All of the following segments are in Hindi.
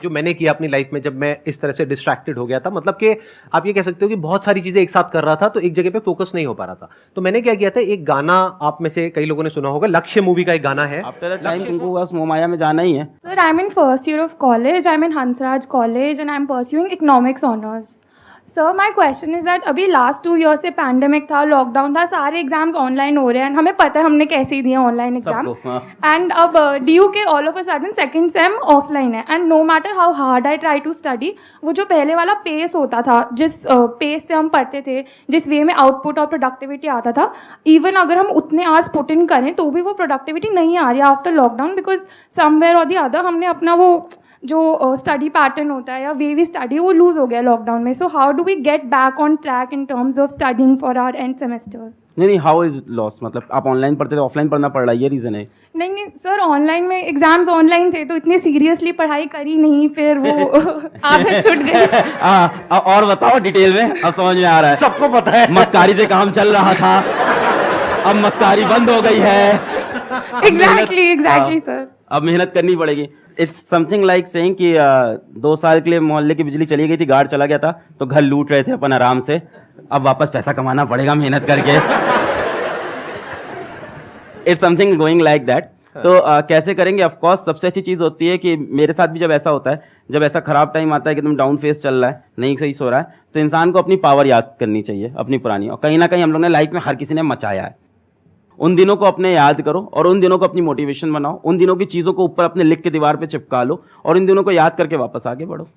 जो मैंने किया अपनी लाइफ में जब मैं इस तरह से डिस्ट्रैक्टेड हो गया था, मतलब कि आप ये कह सकते हो कि बहुत सारी चीजें एक साथ कर रहा था तो एक जगह पे फोकस नहीं हो पा रहा था। तो मैंने क्या किया था, एक गाना आप में से कई लोगों ने सुना होगा, लक्ष्य मूवी का एक गाना है। आफ्टर अ टाइम तुमको बस मोहमाया में जाना ही है। Sir, I'm in first year of college. I'm in Hansraj College and I'm pursuing economics honors. Sir, my question is that अभी last 2 years से पैंडेमिक था, लॉकडाउन था, सारे एग्जाम्स ऑनलाइन हो रहे हैं, हमें पता है हमने कैसे दिए ऑनलाइन एग्जाम। एंड अब ड्यू के all of a sudden second same offline है and no matter how hard I try to study, वो जो पहले वाला पेस होता था, जिस पेस से हम पढ़ते थे, जिस वे में आउटपुट और प्रोडक्टिविटी आता था, इवन अगर हम उतने आवर्स पुट इन करें तो भी वो प्रोडक्टिविटी नहीं आ रही है after lockdown, because somewhere or the other हमने अपना वो जो स्टडी पैटर्न होता है या वे वी स्टडी वो लूज हो गया लॉकडाउन में। So how do we get back on track in terms of studying for our end semester? नहीं, हाउ इज लॉस, मतलब आप ऑनलाइन पढ़ते थे, ऑफलाइन पढ़ना पड़ रहा है, ये रीजन है? नहीं सर, ऑनलाइन में एग्जाम्स ऑनलाइन थे तो इतनी सीरियसली पढ़ाई करी नहीं, फिर वो आदत छूट गई। और बताओ डिटेल में, अब समझ में आ रहा है। सबको पता है मक्कारी से काम चल रहा था, अब मक्कारी बंद हो गई है। एग्जैक्टली सर, अब मेहनत करनी पड़ेगी। इट्स समथिंग लाइक सेइंग कि 2 साल के लिए मोहल्ले की बिजली चली गई थी, गार्ड चला गया था तो घर लूट रहे थे अपन आराम से, अब वापस पैसा कमाना पड़ेगा मेहनत करके। It's something going like that. तो कैसे करेंगे? ऑफ कोर्स सबसे अच्छी चीज़ होती है कि मेरे साथ भी जब ऐसा होता है, जब ऐसा खराब टाइम आता है कि एकदम डाउन फेस चल रहा है, नहीं सही सो रहा है, तो इंसान को अपनी पावर याद करनी चाहिए, अपनी पुरानी। और कहीं ना कहीं हम लोग ने लाइफ में हर किसी ने मचाया है, उन दिनों को अपने याद करो और उन दिनों को अपनी मोटिवेशन बनाओ, उन दिनों की चीज़ों को ऊपर अपने लिख के दीवार पे चिपका लो और इन दिनों को याद करके वापस आगे बढ़ो।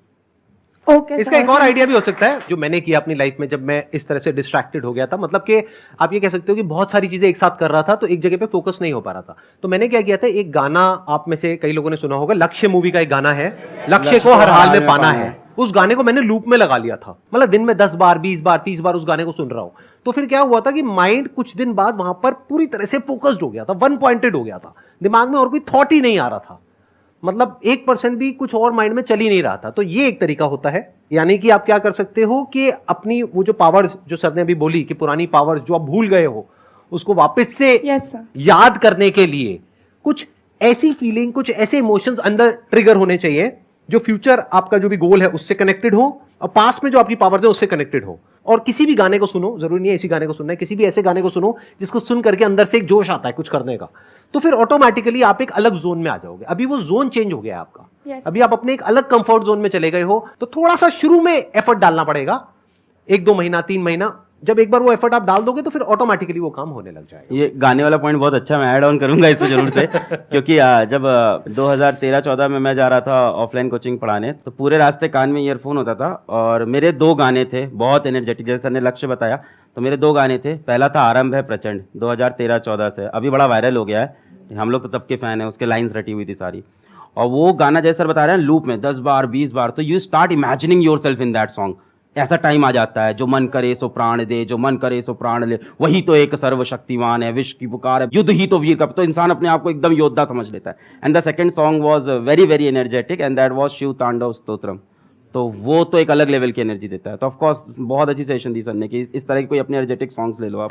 इसका एक और आइडिया भी हो सकता है जो मैंने किया अपनी लाइफ में जब मैं इस तरह से डिस्ट्रैक्टेड हो गया था, मतलब कि आप ये कह सकते हो कि बहुत सारी चीजें एक साथ कर रहा था तो एक जगह पे फोकस नहीं हो पा रहा था। तो मैंने क्या किया था, एक गाना आप में से कई लोगों ने सुना होगा, लक्ष्य मूवी का एक गाना है, लक्ष्य को हर हाल में पाना है। उस गाने को मैंने लूप में लगा लिया था, मतलब दिन में 10 बार 20 बार 30 बार उस गाने को सुन रहा हूं। तो फिर क्या हुआ था कि माइंड कुछ दिन बाद वहां पर पूरी तरह से फोकस्ड हो गया था, वन पॉइंटेड हो गया था, दिमाग में और कोई थॉट ही नहीं आ रहा था, मतलब 1% भी कुछ और माइंड में चल ही नहीं रहा था। तो ये एक तरीका होता है, यानी कि आप क्या कर सकते हो कि अपनी वो जो पावर्स जो सर ने अभी बोली कि पुरानी पावर्स जो आप भूल गए हो उसको वापस से याद करने के लिए कुछ ऐसी फीलिंग, कुछ ऐसे इमोशंस अंदर ट्रिगर होने चाहिए जो फ्यूचर आपका जो भी गोल है उससे कनेक्टेड हो और पास्ट में जो आपकी पावर्स है उससे कनेक्टेड हो। और किसी भी गाने को सुनो, जरूरी नहीं है इसी गाने को सुनना है, किसी भी ऐसे गाने को सुनो जिसको सुन करके अंदर से एक जोश आता है कुछ करने का, तो फिर ऑटोमेटिकली आप एक अलग जोन में आ जाओगे। अभी वो जोन चेंज हो गया है आपका, अभी आप अपने एक अलग कंफर्ट जोन में चले गए हो, तो थोड़ा सा शुरू में एफर्ट डालना पड़ेगा, 1-2 महीना 3 महीना। जब एक बार वो एफर्ट आप डाल दोगे तो फिर ऑटोमेटिकली वो काम होने लग जाएगा। ये गाने वाला पॉइंट बहुत अच्छा, मैं ऐड ऑन करूंगा इसको जरूर से क्योंकि जब 2013-14 में मैं जा रहा था ऑफलाइन कोचिंग पढ़ाने, तो पूरे रास्ते कान में ईयरफोन होता था और मेरे 2 गाने थे बहुत एनर्जेटिक, जैसे सर ने लक्ष्य बताया, तो मेरे 2 गाने थे। पहला था आरंभ है प्रचंड, 2013-14 से, अभी बड़ा वायरल हो गया है, हम लोग तो तब के फैन हैं, उसके लाइन्स रटी हुई थी सारी। और वो गाना जैसे सर बता रहे हैं लूप में 10 बार 20 बार, तो you start imagining your self in that song. ऐसा टाइम आ जाता है, जो मन करे सो प्राण दे, जो मन करे सो प्राण ले, वही तो एक सर्वशक्तिमान है, विश्व की पुकार है, युद्ध ही तो वीर का। तो इंसान अपने आप को एकदम योद्धा समझ लेता है। And the second song was very very energetic and that was Shiv Tandav Stotram, तो वो तो एक अलग लेवल की एनर्जी देता है। तो ऑफ कोर्स बहुत अच्छी सेशन दी सर ने कि इस तरह की कोई अपने एनर्जेटिक सॉन्ग्स ले लो आप।